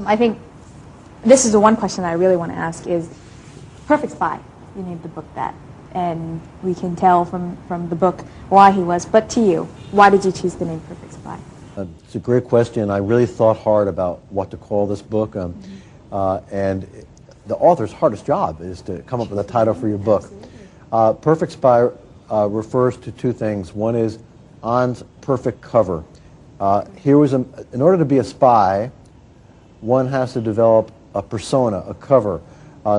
I think this is the one question I really want to ask is, Perfect Spy, you named the book that, and we can tell from the book why he was, but to you, why did you choose the name Perfect Spy? It's a great question. I really thought hard about what to call this book, and the author's hardest job is to come up with a title for your book. Perfect Spy refers to two things. One is On's perfect cover. In order to be a spy, one has to develop a persona, a cover,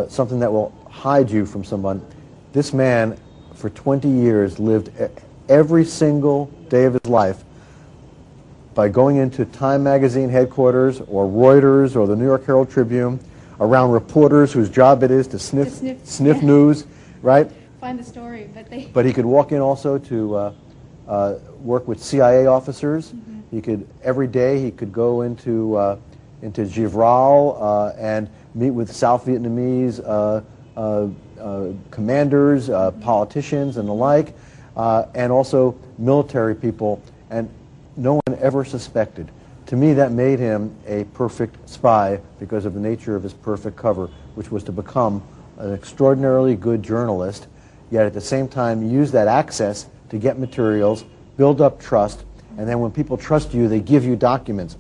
something that will hide you from someone. This man, for 20 years, lived every single day of his life by going into Time magazine headquarters or Reuters or the New York Herald Tribune around reporters whose job it is to sniff news, right? Find the story, but he could walk in also to work with CIA officers. He could every day he could go into Givral and meet with South Vietnamese commanders, politicians, and the like, and also military people, and no one ever suspected. To me, that made him a perfect spy because of the nature of his perfect cover, which was to become an extraordinarily good journalist, yet at the same time use that access to get materials, build up trust, and then when people trust you, they give you documents.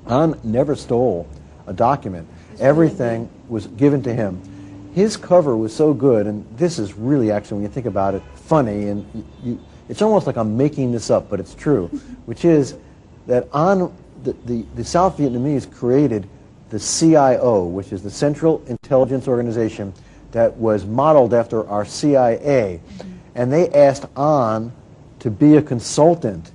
On never stole a document. Everything was given to him. His cover was so good, and this is really actually, when you think about it, funny, and it's almost like I'm making this up, but it's true, which is that the South Vietnamese created the CIO, which is the Central Intelligence Organization, that was modeled after our CIA, and they asked On to be a consultant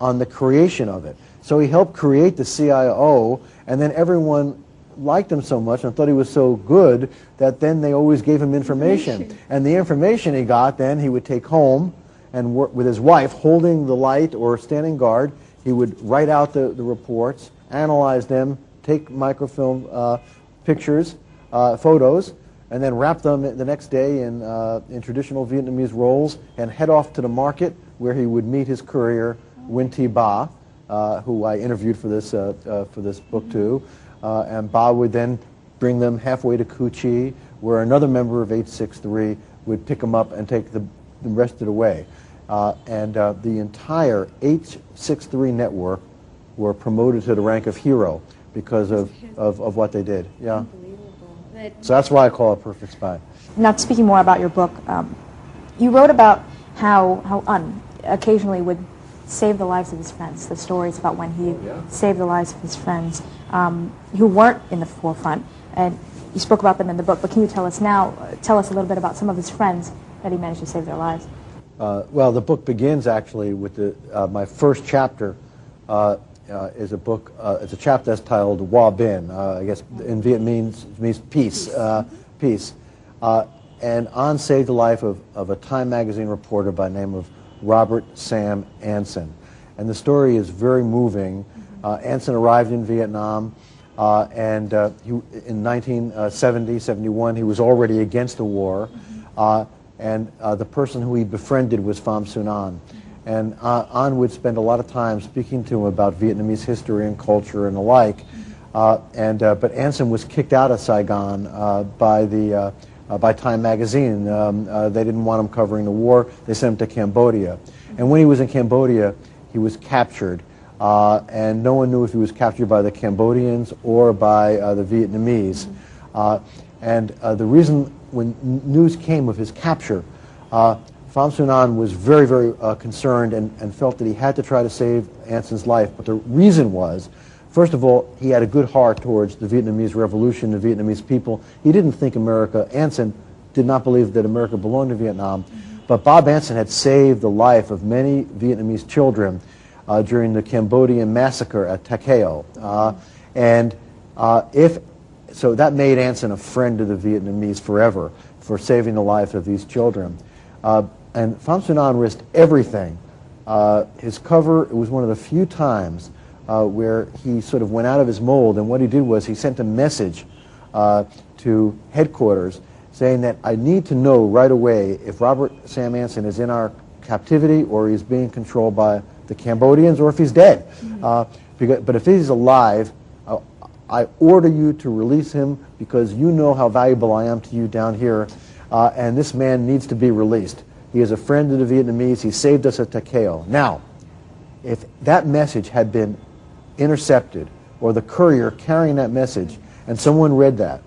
on the creation of it. So he helped create the CIO, and then everyone liked him so much and thought he was so good that then they always gave him information. And the information he got then he would take home and work with his wife holding the light or standing guard. He would write out the reports, analyze them, take microfilm pictures, photos, and then wrap them the next day in traditional Vietnamese rolls and head off to the market where he would meet his courier, Win Thi Ba, who I interviewed for this book too. And Ba would then bring them halfway to Cu Chi, where another member of 863 would pick them up and take the rest of the way. And the entire 863 network were promoted to the rank of hero because of what they did. Yeah. So that's why I call it Perfect Spy. Now, speaking more about your book, you wrote about how Un occasionally would save the lives of his friends, the stories about when he saved the lives of his friends who weren't in the forefront. And you spoke about them in the book, but can you tell us a little bit about some of his friends that he managed to save their lives? Well, the book begins actually with my first chapter is a book, it's a chapter that's titled Hoa Bin, I guess in Vietnamese means peace, peace. And On saved the life of a Time magazine reporter by the name of Robert Sam Anson. And the story is very moving. Anson arrived in Vietnam, and in 1970, 71, he was already against the war. And the person who he befriended was Pham Xuan An. And An would spend a lot of time speaking to him about Vietnamese history and culture and the like. But Anson was kicked out of Saigon by Time magazine. They didn't want him covering the war. They sent him to Cambodia. And when he was in Cambodia, he was captured. And no one knew if he was captured by the Cambodians or by the Vietnamese. The reason when news came of his capture, Pham Xuan An was very, very concerned and felt that he had to try to save Anson's life. But the reason was, first of all, he had a good heart towards the Vietnamese Revolution, the Vietnamese people. He didn't think Anson did not believe that America belonged to Vietnam. But Bob Anson had saved the life of many Vietnamese children during the Cambodian massacre at Takeo. So that made Anson a friend of the Vietnamese forever for saving the life of these children. And Pham Xuan An risked everything. His cover, it was one of the few times where he sort of went out of his mold, and what he did was he sent a message to headquarters saying that I need to know right away if Robert Sam Anson is in our captivity or he's being controlled by the Cambodians or if he's dead. But if he's alive, I order you to release him because you know how valuable I am to you down here, and this man needs to be released. He is a friend of the Vietnamese. He saved us at Takeo. Now, if that message had been intercepted, or the courier carrying that message, and someone read that,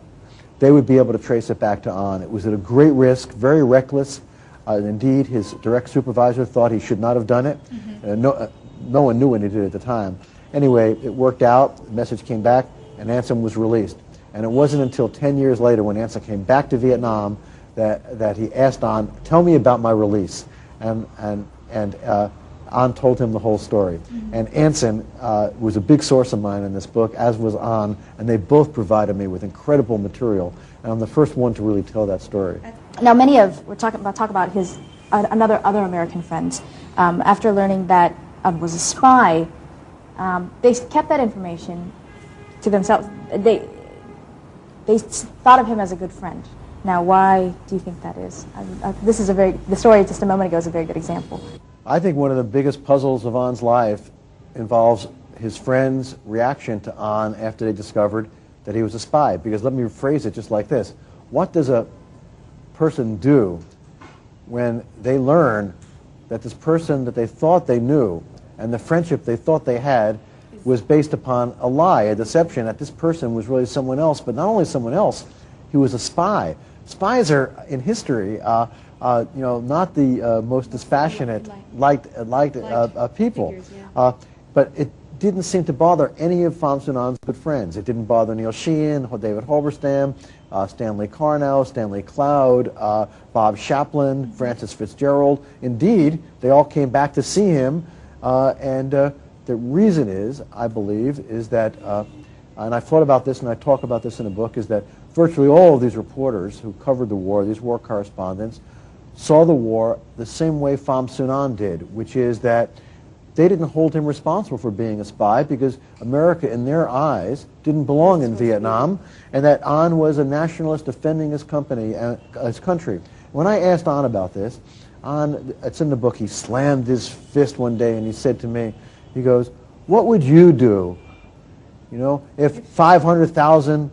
they would be able to trace it back to An. It was at a great risk, very reckless. Indeed, his direct supervisor thought he should not have done it. No one knew when he did it at the time. Anyway, it worked out. The message came back, and Anson was released. And it wasn't until 10 years later, when Anson came back to Vietnam, that he asked An, "Tell me about my release." And An told him the whole story. And Anson was a big source of mine in this book, as was An, and they both provided me with incredible material. And I'm the first one to really tell that story. Now, we're talking about his other American friends. After learning that An was a spy, they kept that information to themselves. They thought of him as a good friend. Now, why do you think that is? The story just a moment ago is a very good example. I think one of the biggest puzzles of An's life involves his friends' reaction to An after they discovered that he was a spy. Because let me rephrase it just like this. What does a person do when they learn that this person that they thought they knew and the friendship they thought they had was based upon a lie, a deception, that this person was really someone else, but not only someone else, he was a spy. Spies are, in history, not the most dispassionate, liked people. Figures, yeah. But it didn't seem to bother any of von Sunan's good friends. It didn't bother Neil Sheehan, David Halberstam, Stanley Carnow, Stanley Cloud, Bob Chaplin, Francis Fitzgerald. Indeed, they all came back to see him, and the reason is, I believe, is that, and I've thought about this and I talk about this in the book, is that virtually all of these reporters who covered the war, these war correspondents, saw the war the same way Pham Sunan did, which is that they didn't hold him responsible for being a spy because America, in their eyes, didn't belong in Vietnam, and that An was a nationalist defending his country. When I asked An about this, An, it's in the book, he slammed his fist one day and he said to me, he goes, "What would you do, if 500,000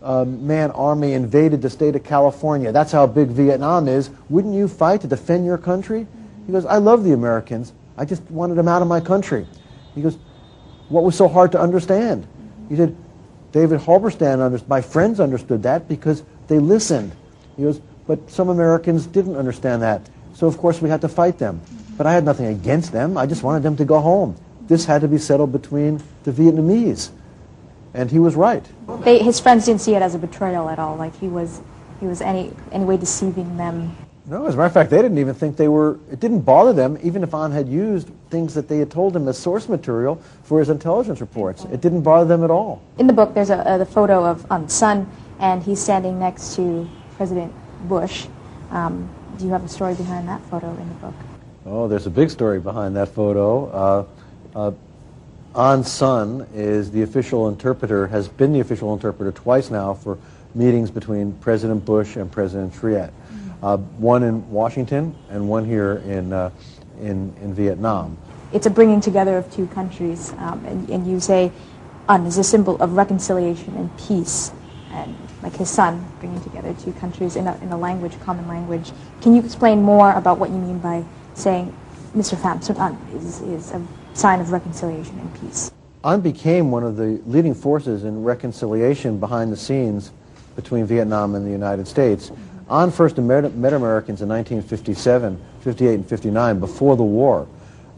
man army invaded the state of California? That's how big Vietnam is. Wouldn't you fight to defend your country?" He goes, "I love the Americans. I just wanted them out of my country." He goes, "What was so hard to understand?" He said, "David Halberstam, my friends understood that because they listened." He goes, "But some Americans didn't understand that. So of course we had to fight them. But I had nothing against them. I just wanted them to go home. This had to be settled between the Vietnamese." And he was right. His friends didn't see it as a betrayal at all, like he was any way deceiving them. No, as a matter of fact, they didn't even think it didn't bother them, even if An had used things that they had told him as source material for his intelligence reports. It didn't bother them at all. In the book, there's the photo of An's son, and he's standing next to President Bush. Do you have a story behind that photo in the book? Oh, there's a big story behind that photo. An's son is the official interpreter, has been the official interpreter twice now for meetings between President Bush and President Triet. One in Washington and one here in Vietnam. It's a bringing together of two countries, and you say An is a symbol of reconciliation and peace, and like his son bringing together two countries in a language, common language. Can you explain more about what you mean by saying Mr. Pham Sunan is a sign of reconciliation and peace? An became one of the leading forces in reconciliation behind the scenes between Vietnam and the United States. An first met Americans in 1957, 58, and 59, before the war.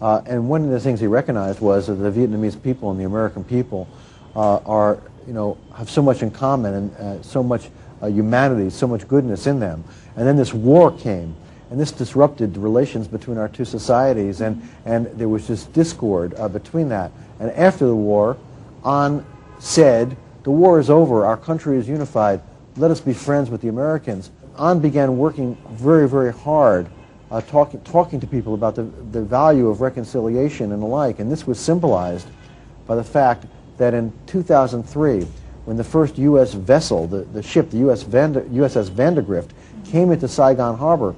And one of the things he recognized was that the Vietnamese people and the American people have so much in common and so much humanity, so much goodness in them. And then this war came, and this disrupted the relations between our two societies, and there was this discord between that. And after the war, An said, "The war is over, our country is unified, let us be friends with the Americans." An began working very, very hard, talking to people about the value of reconciliation and the like, and this was symbolized by the fact that in 2003, when the first U.S. vessel, the ship, the USS Vandergrift, came into Saigon Harbor,